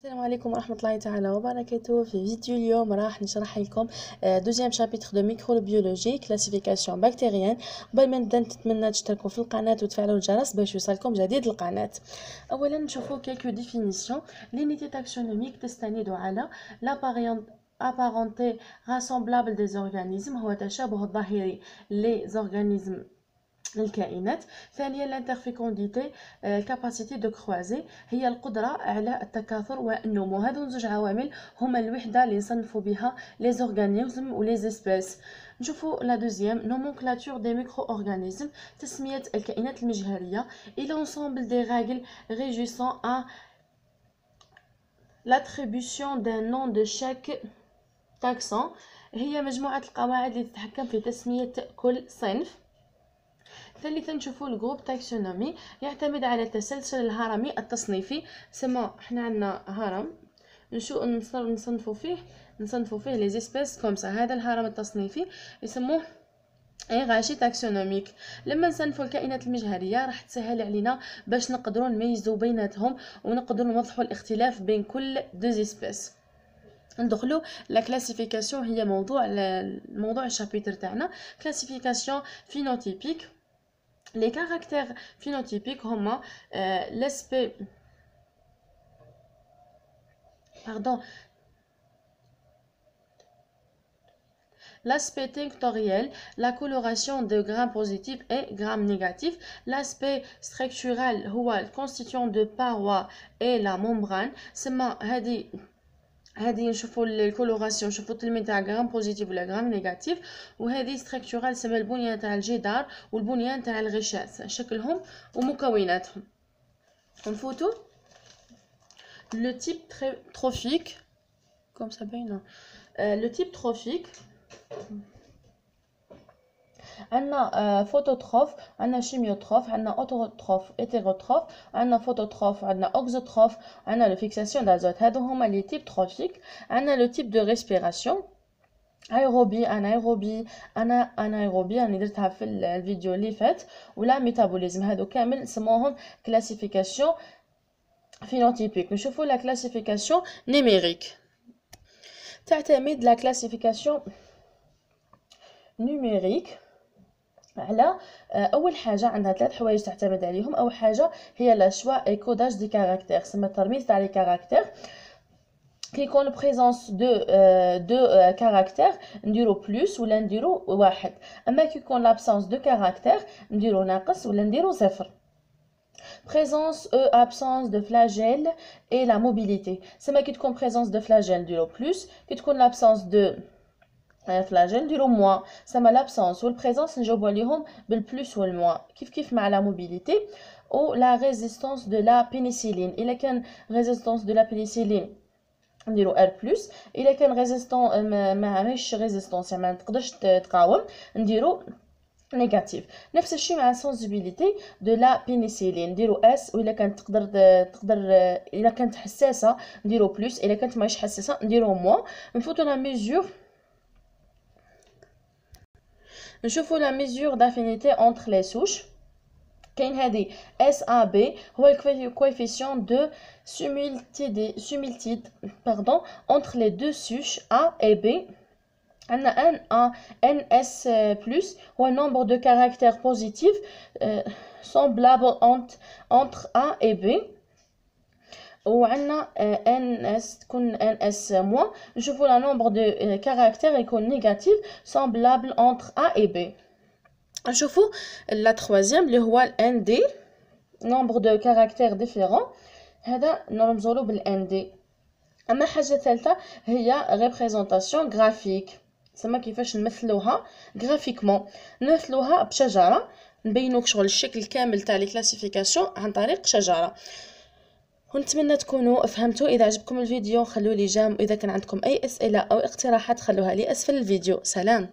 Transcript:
السلام عليكم ورحمة الله تعالى وبركاته. في فيديو اليوم راح نشرح لكم دوزيام شابيتر دو ميكروبيولوجي كلاسيفيكاسيون بكتيريان. قبل ما نبدا نتمنى تشتركوا في القناة وتفعلوا الجرس باش يوصلكم جديد القناة. اولا نشوفوا كيلكو ديفينيسيون. لينيتي تاكسونوميك تستند على l'apparenté rassemblable des organismes، هو تشابه الظاهري les organismes الكائنات. ثانيا الانترفيكونديتي كاباسيتي دو كروازي، هي القدره على التكاثر والنمو. هذو زوج عوامل هما الوحده اللي نصنفوا بها لي زورغانيزم و لي اسبيس. نشوفوا لا دوزيام نومونكلاتور دي ميكرو اورغانيزم، تسميه الكائنات المجهريه. الى انسامبل دي رègles régissant à l'attribution d'un nom de chaque taxon، هي مجموعه القواعد اللي تتحكم في تسميه كل صنف. ثالثا نشوفوا الجروب تاكسونومي، يعتمد على التسلسل الهرمي التصنيفي. سما حنا عندنا هرم نصنفوا فيه لي زيسبيس كومسا، هذا الهرم التصنيفي يسموه غاشي تاكسونوميك. لما نصنفوا الكائنات المجهريه راح تسهل علينا باش نقدروا نميزوا بيناتهم ونقدروا نوضحوا الاختلاف بين كل دو زيسبيس. ندخلوا لا كلاسيفيكاسيون، هي موضوع الشابيتر تاعنا. كلاسيفيكاسيون فينوتيبيك. Les caractères phénotypiques هما l'aspect tinctoriel, la coloration de grammes positifs et grammes négatifs. L'aspect structurel هو constituant de parois et la membrane. سما هذه نشوفوا الكولوراسيون، نشوفوا التلميذ تاع غرام بوزيتيف ولا غرام نيجاتيف. وهذه ستركتورال سما البنيه تاع الجدار والبنيه تاع الغشاء، شكلهم ومكوناتهم. نفوتوا لو تيب تروفيك كوم سا باينه. لو تيب تروفيك عندنا فوتوتروف، عندنا شيميوتروف، عندنا اوتوتروف، هيتيروتروف، عندنا فوتوتروف، عندنا اوكزوتروف، عندنا لو فيكساسيون دازوت. هادو هما لي تيب تروفيك. عندنا لو تيب دو ريسبيراسيون، ايروبي، انايروبي راني درتها في الفيديو اللي فات، ولا ميتابوليزم. هادو كامل نسموهم كلاسيفيكاسيون فينوتيبيك. نشوفوا لا كلاسيفيكاسيون نيميريك. تعتمد لا كلاسيفيكاسيون نيميريك على اول حاجه عندها ثلاث حوايج تعتمد عليهم. اول حاجه هي لا شوا اي كوداج دي كاركتير، سما الترميز تاع لي كاركتير. كي يكون بريزونس دو كاركتير نديرو بلس ولا نديرو واحد، اما كي يكون لابسونس دو كاركتير نديرو ناقص ولا نديرو صفر. présence absence de flagelle et la mobilité. سما كي تكون présence de flagelle نديرو بلس، كي تكون l'absence de flagelle نديرو موان. سما l'absence والprésence نجاوبو عليهم بالبلس والموان. كيف مع la mobilité ou la résistance de la pénicilline. إلا كان résistance de la pénicilline نديرو R+، إلا كان ريزيستون ماهيش ريزيستونس يعني ما تقدرش تقاوم نديرو نيجاتيف. نفس الشيء مع سنسيبيليتي دو لا بينيسيلين نديرو اس، والا كانت تقدر الا كانت حساسه نديرو بلس، الا كانت ماهيش حساسه نديرو موان. نفوتو لا ميزور، نشوفوا لا ميزور دافينيتي اونتر لي سوش. كاين هذه اس ا بي، هو الكويفيسيون دو سيميلتيد اونتر لي دو سوش ا اي بي. عندنا NS+، هو nombre de caractères positifs semblables entre A et B. وعندنا NS تكون NS-. نشوفوا la nombre de caractères يكون négatif semblable entre A et B. نشوفوا la troisième اللي هو ND، nombre de caractères différents، هذا نرمزوا له بالND. اما حاجه ثالثه هي representation graphique، سما كيفاش نمثلوها غرافيكمون. نمثلوها بشجره، نبينوك شغل الشكل كامل تاع لي كلاسيفيكاسيون عن طريق شجره. ونتمنى تكونوا فهمتوا. اذا عجبكم الفيديو خلوا لي جيم، واذا كان عندكم اي اسئله او اقتراحات خلوها لي اسفل الفيديو. سلام.